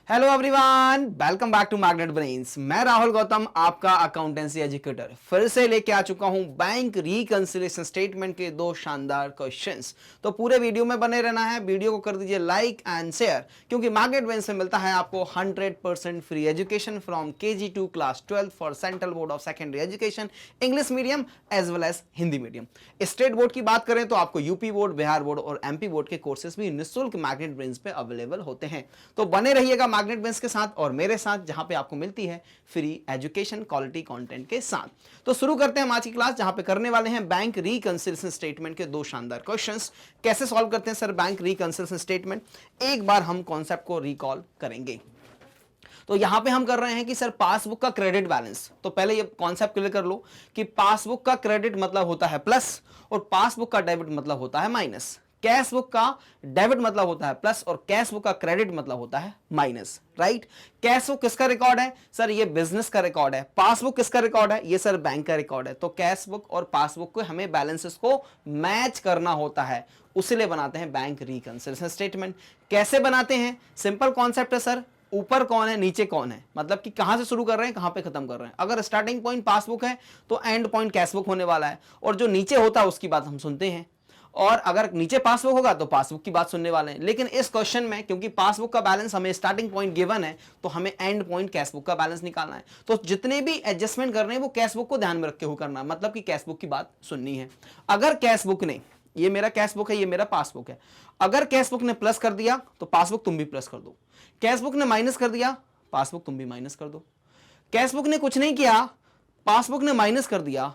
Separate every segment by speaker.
Speaker 1: Hello everyone, welcome back to Magnet Brains. मैं राहुल गौतम, आपका accountancy educator, फिर से लेके आ चुका हूं बैंक रिकंसिलिएशन स्टेटमेंट के दो शानदार क्वेश्चंस। तो पूरे वीडियो में बने रहना है। वीडियो को कर दीजिए लाइक एंड शेयर, क्योंकि मैग्नेट ब्रेन्स में मिलता है आपको 100% free education from KG to class 12 for central board of secondary education, English medium as well as Hindi medium. State board की बात करें तो आपको यूपी बोर्ड, बिहार बोर्ड और MP बोर्ड के कोर्सेज भी निःशुल्क मैग्नेट ब्रेन्स पे अवेलेबल होते हैं। तो बने रहिएगा मैग्नेट ब्रेन्स के साथ और मेरे साथ, जहां पे आपको मिलती है फ्री एजुकेशन क्वालिटी कंटेंट के साथ। तो शुरू करते हैं आज की क्लास, जहां पे करने वाले हैं बैंक रिकंसिलिएशन स्टेटमेंट के दो शानदार क्वेश्चंस। कैसे सॉल्व करते हैं सर बैंक रिकंसिलिएशन स्टेटमेंट, एक बार हम कॉन्सेप्ट को रिकॉल करेंगे। तो यहां पे हम कर रहे हैं कि सर पासबुक का क्रेडिट बैलेंस, तो पहले ये कॉन्सेप्ट क्लियर कर लो कि पासबुक का क्रेडिट मतलब होता है प्लस और पासबुक का डेबिट मतलब होता है माइनस। कैश बुक का डेबिट मतलब होता है प्लस और कैश बुक का क्रेडिट मतलब होता है माइनस, राइट। कैश बुक किसका रिकॉर्ड है सर? ये बिजनेस का रिकॉर्ड है। पासबुक किसका रिकॉर्ड है? ये सर बैंक का रिकॉर्ड है। तो कैश बुक और पासबुक को हमें बैलेंसेस को मैच करना होता है, उसीलिए बनाते हैं बैंक रिकंसिलिएशन स्टेटमेंट। कैसे बनाते हैं? सिंपल कॉन्सेप्ट है सर, ऊपर कौन है नीचे कौन है, मतलब कि कहां से शुरू कर रहे हैं कहां पे खत्म कर रहे हैं। अगर स्टार्टिंग पॉइंट पासबुक है तो एंड पॉइंट कैश बुक होने वाला है, और जो नीचे होता है उसकी बात हम सुनते हैं, और अगर नीचे पासबुक होगा तो पासबुक की बात सुनने वाले हैं। लेकिन इस क्वेश्चन में क्योंकि पासबुक का बैलेंस हमें स्टार्टिंग पॉइंट गिवन है, तो हमें एंड पॉइंट कैश बुक का बैलेंस निकालना है। तो जितने भी एडजस्टमेंट करने हैं वो कैश बुक को ध्यान में रखते हुए करना है, मतलब कि कैश बुक की बात सुननी है। अगर कैश बुक ने, ये मेरा कैश बुक है, ये मेरा पासबुक है, अगर कैश बुक ने प्लस कर दिया तो पासबुक तुम भी प्लस कर दो। कैश बुक ने माइनस कर दिया, पासबुक तुम भी माइनस कर दो। कैश बुक ने कुछ नहीं किया, पासबुक ने माइनस कर दिया,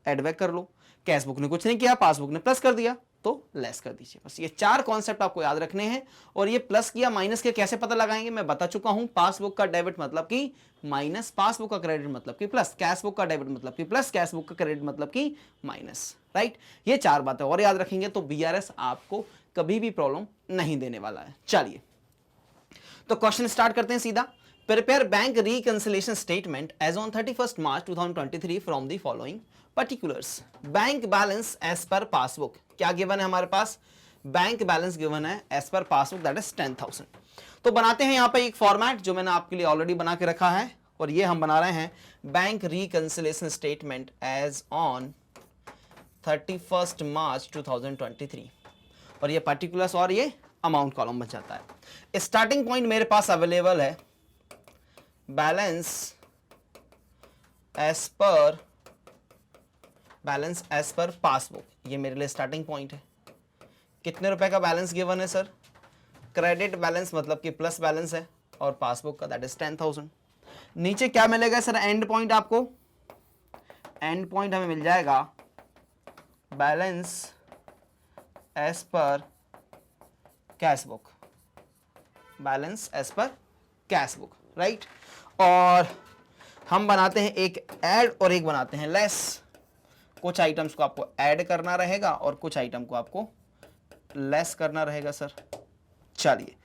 Speaker 1: एड बैक कर लो। कैश बुक ने कुछ नहीं किया, पासबुक ने प्लस कर दिया, तो लेस कर दीजिए। बस ये चार कॉन्सेप्ट आपको याद रखने हैं। और ये प्लस किया माइनस के कैसे पता लगाएंगे मैं बता चुका हूं। पासबुक का डेबिट मतलब कि माइनस, पासबुक का क्रेडिट मतलब कि प्लस, कैश बुक का डेबिट मतलब कि प्लस, कैश बुक का क्रेडिट मतलब कि माइनस, राइट। ये चार बातें और याद रखेंगे तो BRS आपको कभी भी प्रॉब्लम नहीं देने वाला है। चलिए तो क्वेश्चन स्टार्ट करते हैं सीधा। Prepare bank reconciliation statement as on 31 March 2023 from the following particulars. Bank balance as per passbook, क्या गिवन है हमारे पास? बैंक बैलेंस गिवन है as per passbook, that is 10,000। तो बनाते हैं यहां पे एक फॉर्मेट जो मैंने आपके लिए ऑलरेडी बना के रखा है, और ये हम बना रहे हैं bank reconciliation statement as on 31 March 2023, और ये पर्टिकुलर्स और ये अमाउंट कॉलम बन जाता है। स्टार्टिंग पॉइंट मेरे पास अवेलेबल है बैलेंस एज पर पासबुक, ये मेरे लिए स्टार्टिंग पॉइंट है। कितने रुपए का बैलेंस गिवन है सर? क्रेडिट बैलेंस मतलब कि प्लस बैलेंस है, और पासबुक का दैट इज 10,000। नीचे क्या मिलेगा सर? End point. आपको एंड पॉइंट हमें मिल जाएगा balance as per cash book, balance as per cash book, right. और हम बनाते हैं एक ऐड और एक बनाते हैं लेस। कुछ आइटम्स को आपको ऐड करना रहेगा और कुछ आइटम को आपको लेस करना रहेगा सर। चलिए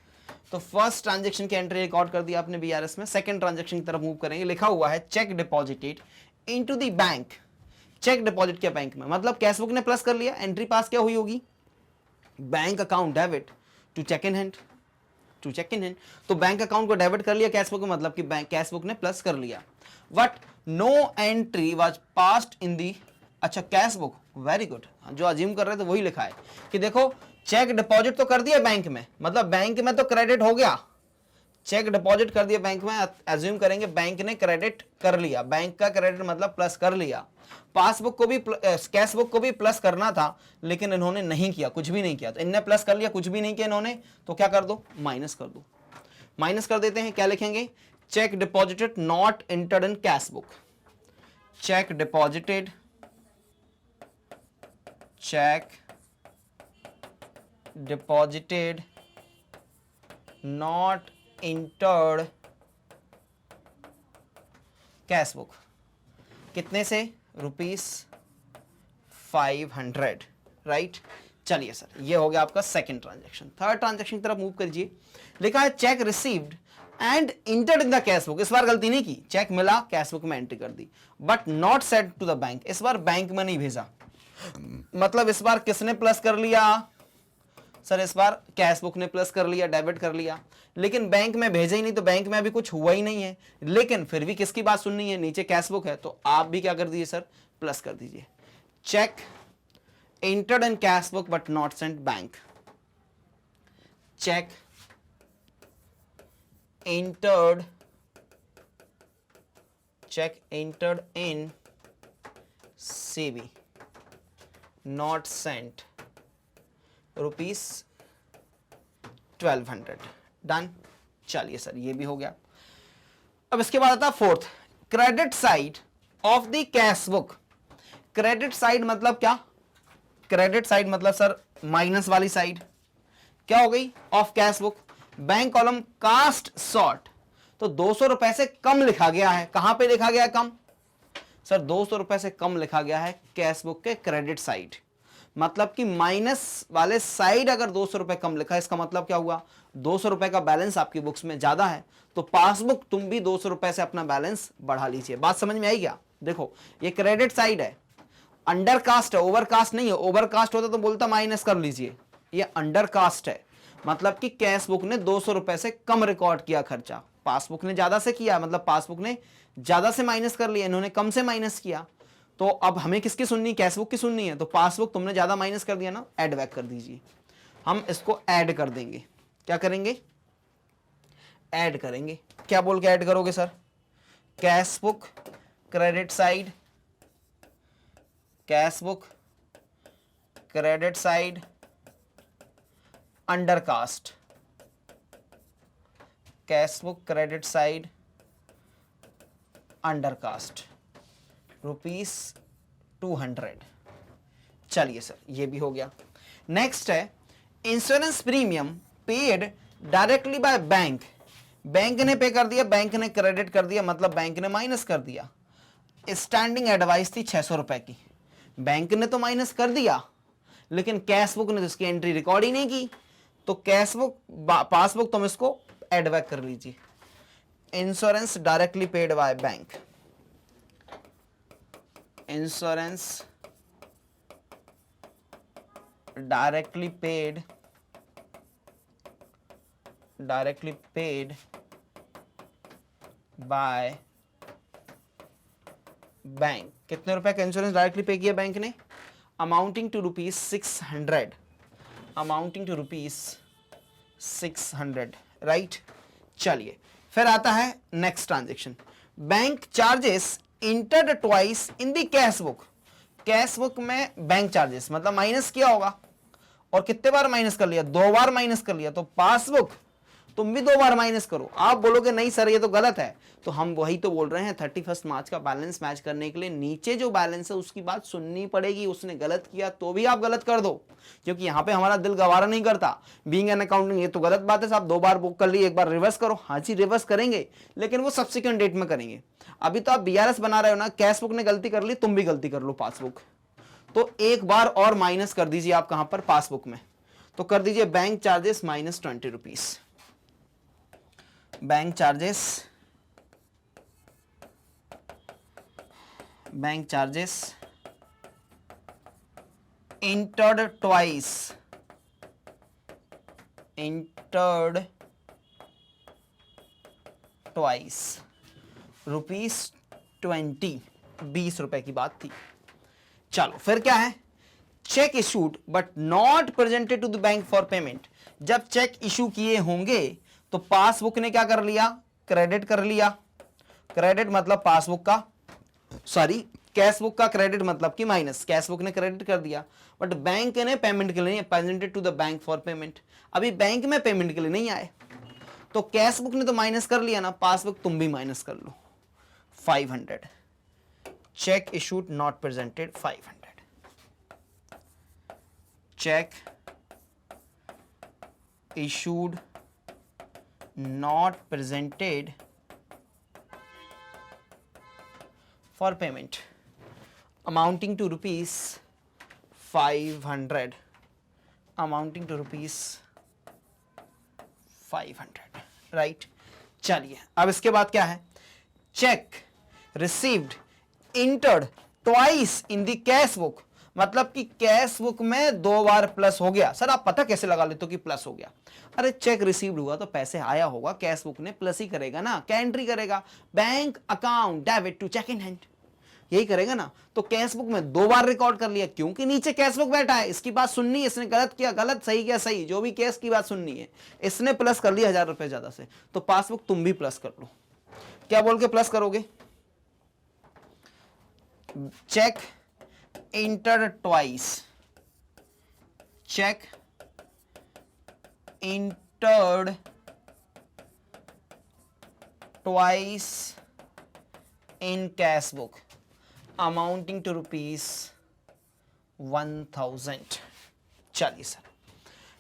Speaker 1: तो फर्स्ट ट्रांजैक्शन की एंट्री रिकॉर्ड कर दिया आपने BRS में। सेकंड ट्रांजैक्शन की तरफ मूव करेंगे। लिखा हुआ है cheque deposited into the bank. Cheque deposit किया बैंक में, मतलब कैश बुक ने प्लस कर लिया, एंट्री पास क्या हुई होगी? Bank account debit to cheque in hand, to cheque in hand. तो बैंक अकाउंट को डेबिट कर लिया कैश बुक में, मतलब कि बैंक कैश बुक ने प्लस कर लिया। But no entry was passed in the, अच्छा कैश बुक, वेरी गुड। जो अज्यूम कर रहे थे वही लिखा है कि देखो चेक डिपॉजिट तो कर दिया बैंक में, मतलब बैंक में तो क्रेडिट हो गया। चेक डिपॉजिट कर दिया बैंक में, अज्यूम करेंगे बैंक ने क्रेडिट कर लिया, बैंक का क्रेडिट मतलब प्लस कर लिया। पासबुक को भी, कैश बुक को भी प्लस करना था, लेकिन इन्होंने नहीं किया, कुछ भी नहीं किया। तो इनने प्लस कर लिया, कुछ भी नहीं किया इन्होंने, तो क्या कर दो? माइनस कर दो। माइनस कर देते हैं, क्या लिखेंगे? Check deposited not entered in cash book. Check deposited, check deposited not entered cash book. कितने से? ₹500, राइट। चलिए सर, ये हो गया आपका सेकंड ट्रांजैक्शन। थर्ड ट्रांजैक्शन की तरफ मूव करिए। लिखा है check received and entered in the cash book. इस बार गलती नहीं की, चेक मिला कैश बुक में एंट्री कर दी, but not send to the bank. इस बार बैंक में नहीं भेजा, मतलब इस बार किसने प्लस कर लिया? सर इस बार कैश बुक ने प्लस कर लिया, डेबिट कर लिया, लेकिन बैंक में भेजा ही नहीं, तो बैंक में अभी कुछ हुआ ही नहीं है, लेकिन फिर भी किसकी बात सुननी है, नीचे कैश बुक है, तो आप भी क्या कर दीजिए सर, प्लस कर दीजिए। Cheque entered in cash book but not sent bank. Check entered in CB not sent rupees 1200। Done. चलिए सर ये भी हो गया। अब इसके बाद आता है fourth, credit side of the cash book. Credit side मतलब क्या, क्रेडिट साइड मतलब सर माइनस वाली साइड, क्या हो गई, of cash book. Bank column cast short, तो 200 रुपए से कम लिखा गया है, कहां पे लिखा गया है कम, सर 200 रुपए से कम लिखा गया है कैश बुक के क्रेडिट साइड। मतलब कि माइनस वाले साइड अगर 200 रुपए कम लिखा है, इसका मतलब क्या हुआ, 200 रुपए का बैलेंस आपकी बुक्स में ज्यादा है, तो पासबुक तुम भी 200 रुपए से अपना बैलेंस बढ़ा लीजिए। बात समझ में आई क्या, देखो ये क्रेडिट साइड है, अंडर कास्ट है, ओवर कास्ट नहीं है। ओवर कास्ट होता तो बोलता माइनस कर लीजिए, ये अंडर कास्ट है, मतलब कि कैश बुक ने 200 रुपए से कम रिकॉर्ड किया खर्चा, पासबुक ने ज्यादा से किया, मतलब पासबुक ने ज्यादा से माइनस कर लिया, इन्होंने कम से माइनस किया। तो अब हमें किसकी सुननी, कैश बुक की सुननी है, तो पासबुक तुमने ज्यादा माइनस कर दिया ना, ऐड बैक कर दीजिए। हम इसको ऐड कर देंगे, क्या करेंगे, ऐड करेंगे। क्या बोल के ऐड करोगे sir, cash book credit side, cash book credit side undercast, cash book credit side undercast rupees 200। चलिए सर ये भी हो गया। नेक्स्ट है insurance premium paid directly by bank. Bank ने पे कर दिया, बैंक ने क्रेडिट कर दिया, मतलब बैंक ने माइनस कर दिया। स्टैंडिंग एडवाइस थी 600 रुपए की, बैंक ने तो माइनस कर दिया, लेकिन कैश बुक ने तो इसकी एंट्री रिकॉर्ड ही नहीं की, तो कैश बुक पासबुक तुम इसको एड बैक कर लीजिए। Insurance directly paid by bank, insurance directly paid by bank. कितने रुपए का इंश्योरेंस डायरेक्टली पे किया बैंक ने, amounting to rupees 600, amounting to rupees 600, right. चलिए फिर आता है next transaction, bank charges entered twice in the cash book. Cash book में बैंक चार्जेस मतलब माइनस किया होगा, और कितने बार माइनस कर लिया, 2 बार माइनस कर लिया, तो पासबुक तुम भी 2 बार माइनस करो। आप बोलोगे नहीं सर ये तो गलत है, तो हम वही तो बोल रहे हैं, 31 मार्च का बैलेंस मैच करने के लिए नीचे जो बैलेंस है उसकी बात सुननी पड़ेगी। उसने गलत किया तो भी आप गलत कर दो, क्योंकि यहां पे हमारा दिल गवारा नहीं करता। बीइंग एन अकाउंटिंग ये तो गलत बात है साहब, 2 बार बुक कर ली, 1 बार रिवर्स करो। हाँ जी रिवर्स करेंगे, लेकिन वो सब्सिक्वेंट डेट में करेंगे। अभी तो आप बीआरएस बना रहे हो ना, कैश बुक ने गलती कर ली, तुम भी गलती कर लो पासबुक, तो 1 बार और माइनस कर दीजिए आप कहां पर, पासबुक में। तो कर दीजिए bank charges minus 20 rupees, bank charges entered twice, rupees 20, 20 रुपए की बात थी। चलो फिर क्या है, cheque issued but not presented to the bank for payment. जब चेक इशू किए होंगे तो पासबुक ने क्या कर लिया, क्रेडिट कर लिया। क्रेडिट मतलब पासबुक का, सॉरी कैश बुक का क्रेडिट मतलब कि माइनस, कैश बुक ने क्रेडिट कर दिया, बट बैंक ने पेमेंट के लिए नहीं, presented to the bank for payment. अभी बैंक में पेमेंट के लिए नहीं आए, तो कैश बुक ने तो माइनस कर लिया ना, पासबुक तुम भी माइनस कर लो, 500। Cheque issued not presented 500, cheque issued not presented for payment amounting to rupees 500, amounting to rupees 500, right. चलिए अब इसके बाद क्या है, check received entered twice in the cash book, मतलब कि कैश बुक में 2 बार प्लस हो गया। सर आप पता कैसे लगा लेते हो कि प्लस हो गया? अरे चेक रिसीव्ड हुआ तो पैसे आया होगा, कैश बुक ने प्लस ही करेगा ना, क्या एंट्री करेगा? Bank account debit to cheque in hand, यही करेगा ना। तो कैश बुक में 2 बार रिकॉर्ड कर लिया, क्योंकि नीचे कैश बुक बैठा है, इसकी बात सुननी है, इसने गलत किया गलत, सही किया सही, जो भी केस की बात सुननी है, इसने प्लस कर लिया 1000 रुपए ज्यादा से, तो पासबुक तुम भी प्लस कर लो। क्या बोल के प्लस करोगे? Cheque enter twice, cheque entered twice in cash book amounting to ₹1000। चलिए sir,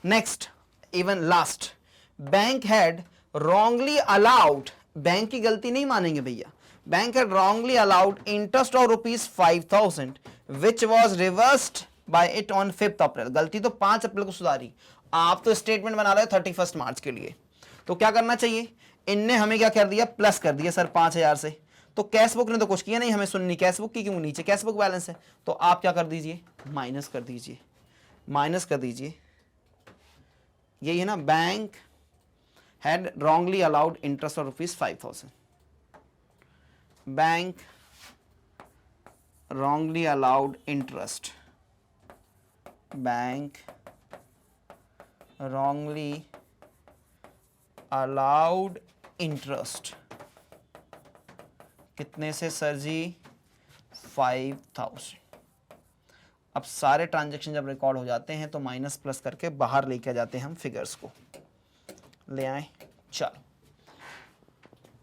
Speaker 1: next even last, bank had wrongly allowed, bank की गलती नहीं मानेंगे भैया, bank had wrongly allowed interest of ₹5000 which was reversed by it on 5 April. गलती तो 5 अप्रैल को सुधारी, आप तो स्टेटमेंट बना रहे हो 31 मार्च के लिए, तो क्या करना चाहिए? इनने हमें क्या कर दिया? प्लस कर दिया सर 5000 से। तो कैश बुक ने तो कुछ किया नहीं, हमें सुननी कैश बुक की, क्यों नीचे कैश बुक बैलेंस है, तो आप क्या कर दीजिए? माइनस कर दीजिए, माइनस कर दीजिए। यही है ना, bank had wrongly allowed interest of ₹5000, bank wrongly allowed interest, bank wrongly allowed interest कितने से सर जी? 5000। अब सारे ट्रांजैक्शन जब रिकॉर्ड हो जाते हैं तो माइनस प्लस करके बाहर लेके जाते हैं हम, फिगर्स को ले आए। चलो,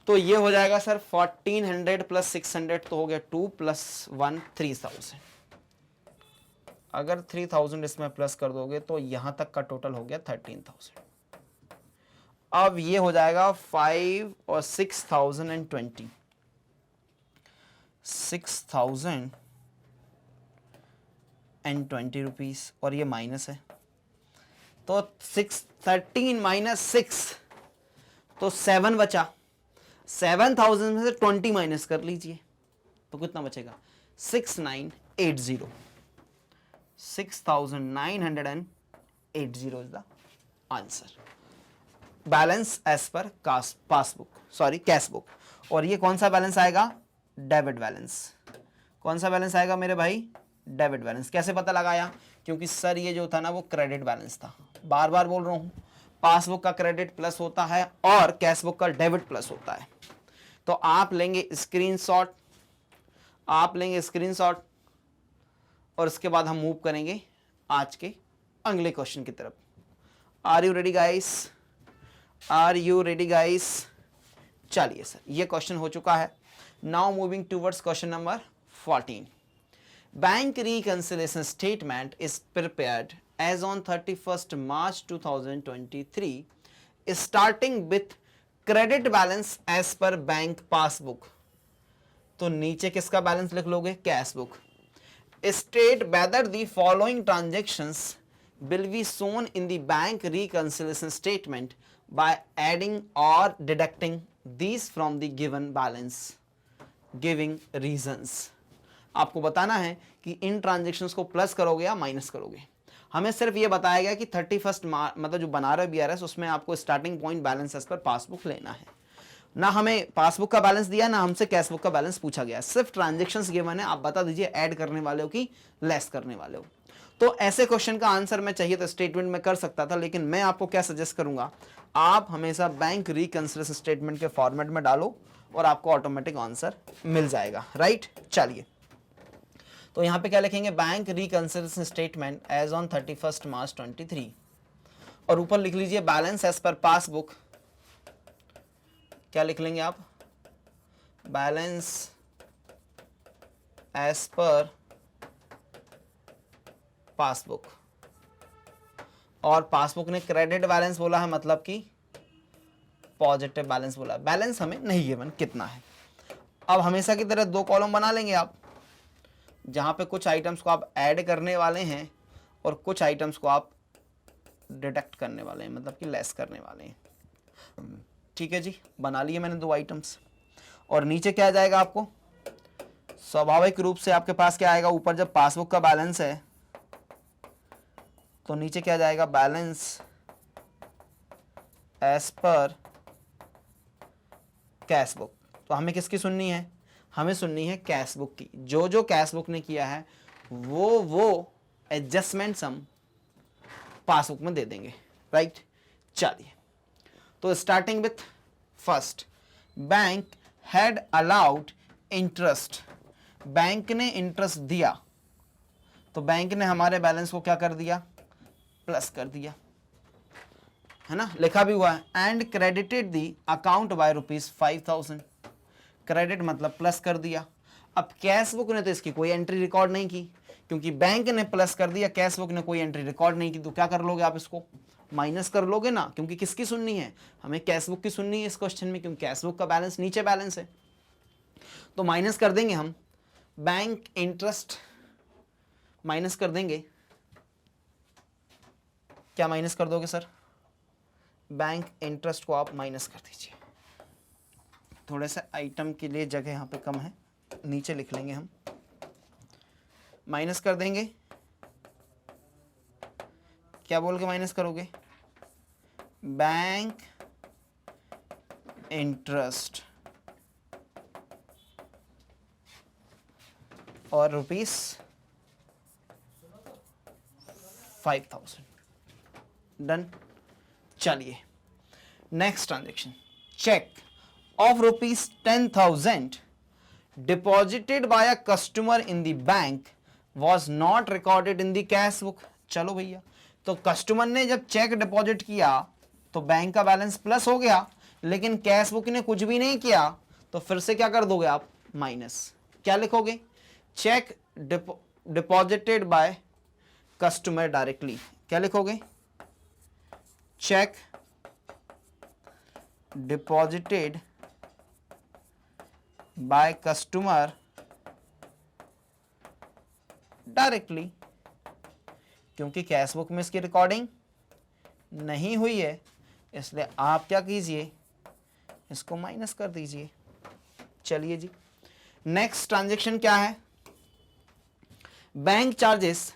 Speaker 1: तो ये हो जाएगा सर 1400 प्लस 600 तो हो गया 2 + 1 3000। अगर 3000 इसमें प्लस कर दोगे तो यहां तक का टोटल हो गया 13000। अब ये हो जाएगा 5 और 6020, 6020 रुपीज, और ये माइनस है तो 13 - 6 तो 7 बचा। 7000 में से 20 माइनस कर लीजिए तो कितना बचेगा? 6980, 6980 is the answer. Balance as per passbook, sorry cash book. और ये कौन सा बैलेंस आएगा? Debit balance. कौन सा बैलेंस आएगा मेरे भाई? Debit balance. कैसे पता लगाया? क्योंकि सर ये जो था ना वो क्रेडिट बैलेंस था, बार बार बोल रहा हूं, पासबुक का क्रेडिट प्लस होता है और कैश बुक का डेबिट प्लस होता है। तो आप लेंगे स्क्रीनशॉट, आप लेंगे स्क्रीनशॉट, और इसके बाद हम मूव करेंगे आज के अगले क्वेश्चन की तरफ। Are you ready guys? Are you ready guys? चलिए सर, ये क्वेश्चन हो चुका है। Now moving towards question number 14। Bank reconciliation statement is prepared as on 31st March 2023 starting with credit balance as per bank passbook। तो नीचे किसका balance लिख लोगे? Cash book. State whether the following transactions will be shown in the bank reconciliation statement by adding or deducting these from the given balance, giving reasons। आपको बताना है कि इन transactions को प्लस करोगे या माइनस करोगे। हमें सिर्फ ये बताया गया कि 31 मतलब जो बना रहे हो बीआरएस, उसमें आपको starting point balance as per passbook लेना है। ना हमें पासबुक का बैलेंस दिया, ना हमसे कैश बुक का बैलेंस पूछा गया, सिर्फ ट्रांजेक्शन्स गिवन है, आप बता दीजिए ऐड करने वाले हो कि लेस करने वाले हो। तो ऐसे क्वेश्चन का आंसर मैं चाहिए तो स्टेटमेंट में कर सकता था, लेकिन मैं आपको क्या सजेस्ट करूंगा, आप हमेशा बैंक रिकंसिलिएशन स्टेटमेंट के फॉर्मेट में डालो और आपको ऑटोमेटिक आंसर मिल जाएगा। राइट, चलिए तो यहां पे क्या लिखेंगे? Bank reconciliation statement as on 31 March 23, और ऊपर लिख लीजिए बैलेंस एज पर पासबुक। क्या लिख लेंगे आप? Balance as per passbook. और पासबुक ने क्रेडिट बैलेंस बोला है, मतलब कि पॉजिटिव बैलेंस बोला है। बैलेंस हमें नहीं गिवन कितना है। अब हमेशा की तरह 2 कॉलम बना लेंगे आप, जहां पे कुछ आइटम्स को आप ऐड करने वाले हैं और कुछ आइटम्स को आप डिडक्ट करने वाले हैं, मतलब कि लेस करने वाले हैं। ठीक है जी, बना लिए मैंने 2 आइटम्स। और नीचे क्या आ जाएगा आपको? स्वाभाविक रूप से आपके पास क्या आएगा, ऊपर जब पासबुक का बैलेंस है तो नीचे क्या जाएगा, balance as per cash book. तो हमें किसकी सुननी है, हमें सुननी है कैश बुक की। जो जो कैश बुक ने किया है वो एडजस्टमेंट सम पासबुक में दे देंगे, राइट। चलिए, तो starting with first, bank had allowed interest, bank ने इंटरेस्ट दिया, तो बैंक ने हमारे बैलेंस को क्या कर दिया, प्लस कर दिया, है ना, लिखा भी हुआ है। And credited the account by ₹5000, credit मतलब प्लस कर दिया। अब कैश बुक ने तो इसकी कोई एंट्री रिकॉर्ड नहीं की, क्योंकि बैंक ने प्लस कर दिया, कैश बुक ने कोई एंट्री रिकॉर्ड नहीं की, तो क्या कर लोगे आप, इसको माइनस कर लोगे ना, क्योंकि किसकी सुननी है, हमें कैश बुक की सुननी है इस क्वेश्चन में, क्योंकि कैश बुक का बैलेंस नीचे बैलेंस है, तो माइनस कर देंगे हम। बैंक इंटरेस्ट माइनस कर देंगे, क्या माइनस कर दोगे सर, बैंक इंटरेस्ट को आप माइनस कर दीजिए। थोड़े से आइटम के लिए जगह यहाँ पे कम है, नीचे लिख लेंगे हम, माइनस कर देंगे। क्या बोल के माइनस करोगे, बैंक इंटरेस्ट और ₹5000, डन। चलिए next transaction, cheque of ₹10,000 deposited by a customer in the bank was not recorded in the cash book। चलो भैया, तो कस्टमर ने जब चेक डिपॉजिट किया तो बैंक का बैलेंस प्लस हो गया, लेकिन कैश बुक ने कुछ भी नहीं किया, तो फिर से क्या कर दोगे आप, माइनस। क्या लिखोगे, check deposited by customer directly, क्या लिखोगे, check deposited by customer directly, क्योंकि कैश बुक में इसकी रिकॉर्डिंग नहीं हुई है, इसलिए आप क्या कीजिए, इसको माइनस कर दीजिए। चलिए जी, नेक्स्ट ट्रांजैक्शन क्या है, bank charges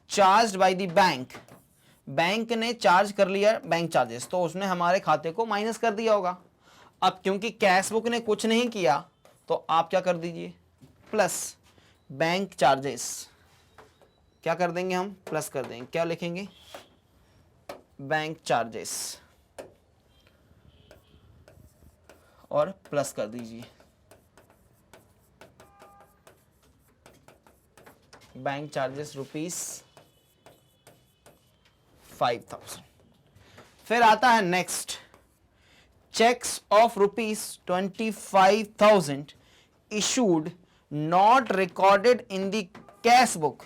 Speaker 1: charged bye the bank, bank ने चार्ज कर लिया बैंक चार्जेस, तो उसने हमारे खाते को माइनस कर दिया होगा। अब क्योंकि कैश बुक ने कुछ नहीं किया, तो आप क्या कर दीजिए, प्लस बैंक चार्जेस, क्या कर देंगे हम, प्लस कर देंगे। क्या लिखेंगे, बैंक चार्जेस और प्लस कर दीजिए, बैंक चार्जेस ₹5000। फिर आता है next, cheques of ₹25,000 issued not recorded in the cash book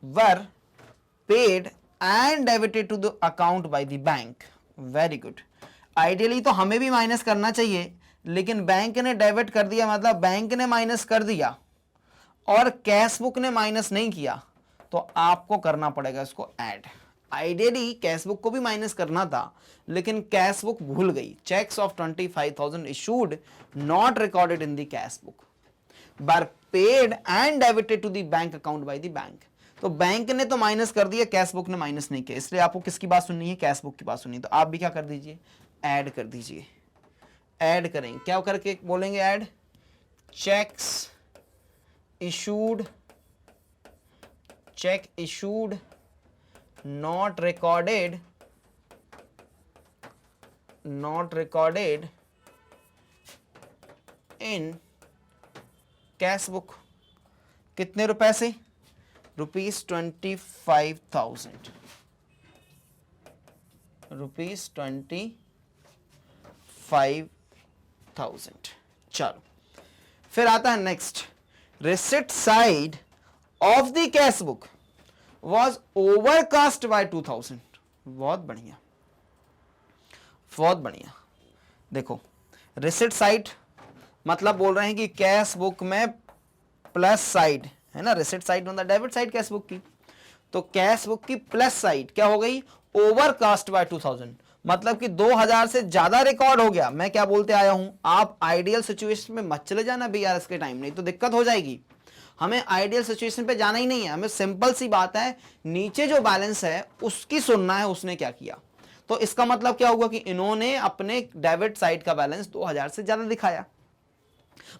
Speaker 1: were paid and debited to the account by the bank। Very good. Ideally तो हमें भी माइनस करना चाहिए, लेकिन बैंक ने डेबिट कर दिया, मतलब बैंक ने माइनस कर दिया और कैश बुक ने माइनस नहीं किया, तो आपको करना पड़ेगा इसको ऐड। आइडियली कैश बुक को भी माइनस करना था, लेकिन कैश बुक भूल गई। Cheques of 25,000 issued not recorded in the cash book were paid and debited to the bank account by the bank. तो बैंक ने तो माइनस कर दिया, कैश बुक ने माइनस नहीं किया, इसलिए आपको किसकी बात सुननी है, कैश बुक की बात सुननी है। तो आप भी क्या कर दीजिए, ऐड कर दीजिए। ऐड करेंगे, क्या करके बोलेंगे add, cheques issued, cheque issued not recorded in cash book, कितने रुपए से, ₹25,000, ₹25,000। चलो फिर आता है next, receipt side of the cash book was overcast by 2000। बहुत बढ़िया, बहुत बढ़िया। देखो रिसिट साइड मतलब बोल रहे हैं कि कैश बुक में प्लस साइड है ना, रिसिट साइड मतलब डेबिट साइड कैश बुक की, तो कैश बुक की प्लस साइड क्या हो गई, ओवरकास्ट बाय 2000, मतलब कि 2000 से ज्यादा रिकॉर्ड हो गया। मैं क्या बोलते आया हूं, आप आइडियल सिचुएशन में मत चले जाना बीआरएस के टाइम, नहीं तो दिक्कत हो जाएगी। हमें आइडियल सिचुएशन पे जाना ही नहीं है, हमें सिंपल सी बात है, नीचे जो बैलेंस है उसकी सुनना है उसने क्या किया। तो इसका मतलब क्या हुआ कि इन्होंने अपने डेबिट साइड का बैलेंस 2000 से ज्यादा दिखाया,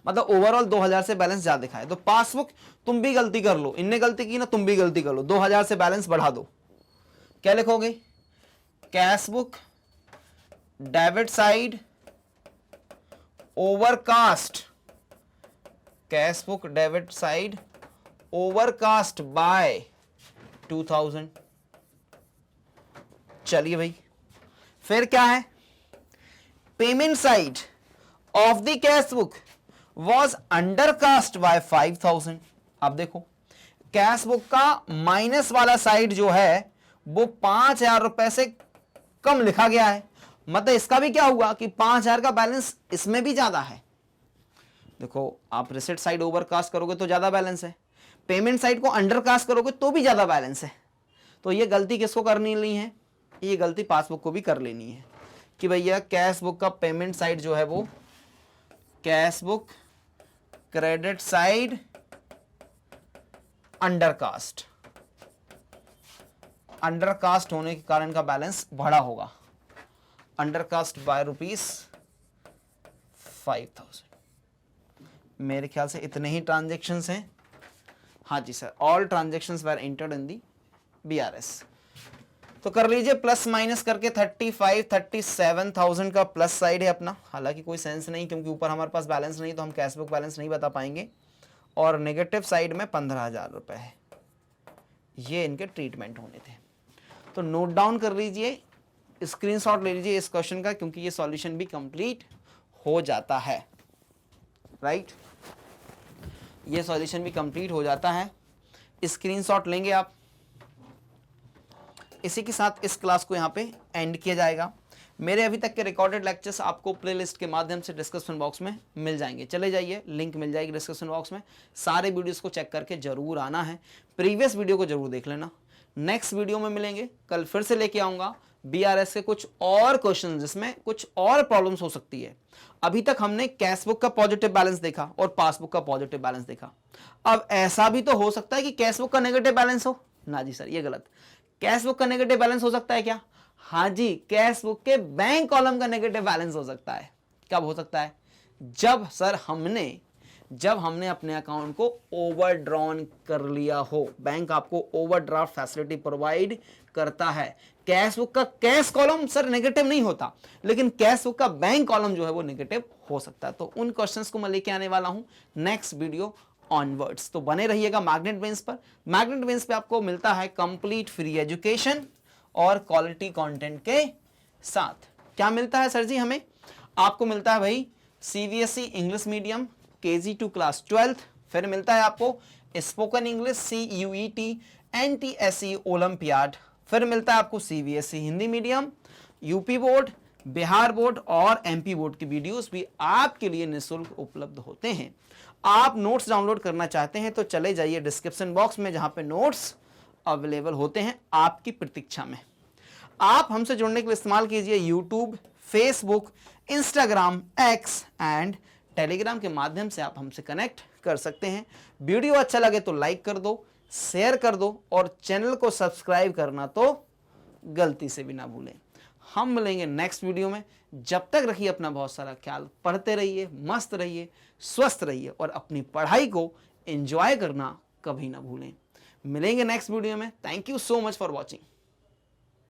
Speaker 1: मतलब ओवरऑल 2000 से बैलेंस ज्यादा दिखाया। तो पासबुक तुम भी गलती कर लो, इनने गलती की ना, तुम भी गलती कर लो, 2000 से बैलेंस बढ़ा दो। क्या लिखोगे, cash book debit side overcast, cash book debit side overcast bye 2000। चलिए भाई, फिर क्या है, payment side of the cash book was undercast bye 5000। अब देखो, कैश बुक का माइनस वाला साइड जो है वो 5000 रुपए से कम लिखा गया है, मतलब इसका भी क्या हुआ कि 5000 का बैलेंस इसमें भी ज्यादा है। देखो, आप रिसिट साइड ओवरकास्ट करोगे तो ज्यादा बैलेंस है, पेमेंट साइड को अंडरकास्ट करोगे तो भी ज्यादा बैलेंस है। तो ये गलती किसको करनी नहीं है, ये गलती पासबुक को भी कर लेनी है कि भैया कैश बुक का पेमेंट साइड जो है वो cash book credit side undercast, undercast होने के कारण का बैलेंस बढ़ा होगा, अंडरकास्ट बाय ₹5000। मेरे ख्याल से इतने ही ट्रांजेक्शन्स हैं। हाँ जी sir, all transactions were entered in the BRS. तो कर लीजिए प्लस माइनस करके 37,000 का प्लस साइड है अपना, हालांकि कोई सेंस नहीं क्योंकि ऊपर हमारे पास बैलेंस नहीं तो हम कैश बुक बैलेंस नहीं बता पाएंगे। और नेगेटिव साइड में 15,000 रुपए है, ये इनके ट्रीटमेंट होने थे। तो नोट डाउन कर लीजिए, स्क्रीनशॉट ले लीजिए इस क्वेश्चन का, क्योंकि ये सॉल्यूशन भी कंप्लीट हो जाता है, राइट। ये सॉल्यूशन भी कंप्लीट हो जाता है, स्क्रीनशॉट लेंगे आप। इसी के साथ इस क्लास को यहाँ पे एंड किया जाएगा। मेरे अभी तक के रिकॉर्डेड लेक्चर्स आपको प्लेलिस्ट के माध्यम से डिस्क्रिप्शन बॉक्स में मिल जाएंगे, चले जाइए, लिंक मिल जाएगी डिस्क्रिप्शन बॉक्स में। सारे वीडियोस को चेक करके जरूर आना है, प्रीवियस वीडियो को जरूर देख लेना। नेक्स्ट वीडियो में मिलेंगे, कल फिर से लेके आऊंगा बीआरएस के कुछ और क्वेश्चन जिसमें कुछ और प्रॉब्लम्स हो सकती है। अभी तक हमने कैश बुक का पॉजिटिव बैलेंस देखा और पासबुक का पॉजिटिव बैलेंस देखा। अब ऐसा भी तो हो सकता है कि कैश बुक का नेगेटिव बैलेंस हो ना। जी सर, ये गलत, कैश बुक का नेगेटिव बैलेंस हो सकता है क्या? हाँ जी, कैश बुक के बैंक कॉलम का नेगेटिव बैलेंस हो सकता है। कब हो सकता है? जब सर हमने अपने अकाउंट को ओवरड्रॉन कर लिया हो। बैंक आपको ओवरड्राफ्ट फैसिलिटी प्रोवाइड करता है। कैश बुक का कैश कॉलम सर नेगेटिव नहीं होता, लेकिन कैश बुक का बैंक कॉलम जो है वो नेगेटिव हो सकता है। तो उन क्वेश्चंस को मैं लेके आने वाला हूं नेक्स्ट वीडियो ऑनवर्ड्स। तो बने रहिएगा मैग्नेट बेंस पर। मैग्नेट बेंस पे आपको मिलता है कंप्लीट फ्री एजुकेशन और क्वालिटी कंटेंट के साथ। क्या मिलता है सर जी हमें? आपको मिलता है भाई CBSE English medium KG to class 12th, फिर मिलता है आपको spoken English CUET NTSE Olympiad, फिर मिलता है आपको CBSE Hindi medium, UP board, Bihar board और एमपी बोर्ड की वीडियोस भी आपके लिए निःशुल्क उपलब्ध होते हैं। आप नोट्स डाउनलोड करना चाहते हैं तो चले जाइए डिस्क्रिप्शन बॉक्स में, जहां पे नोट्स अवेलेबल होते हैं आपकी प्रतीक्षा में। आप हमसे जुड़ने के लिए इस्तेमाल कीजिए YouTube, Facebook, Instagram, x and Telegram के माध्यम से आप हमसे कनेक्ट कर सकते हैं। वीडियो अच्छा लगे तो लाइक कर दो, शेयर कर दो और चैनल को सब्सक्राइब करना तो गलती से भी ना भूलें। हम मिलेंगे नेक्स्ट वीडियो में। जब तक रखिए अपना बहुत सारा ख्याल, पढ़ते रहिए, मस्त रहिए, स्वस्थ रहिए और अपनी पढ़ाई को एंजॉय करना कभी ना भूलें। मिलेंगे नेक्स्ट वीडियो में। Thank you so much for watching.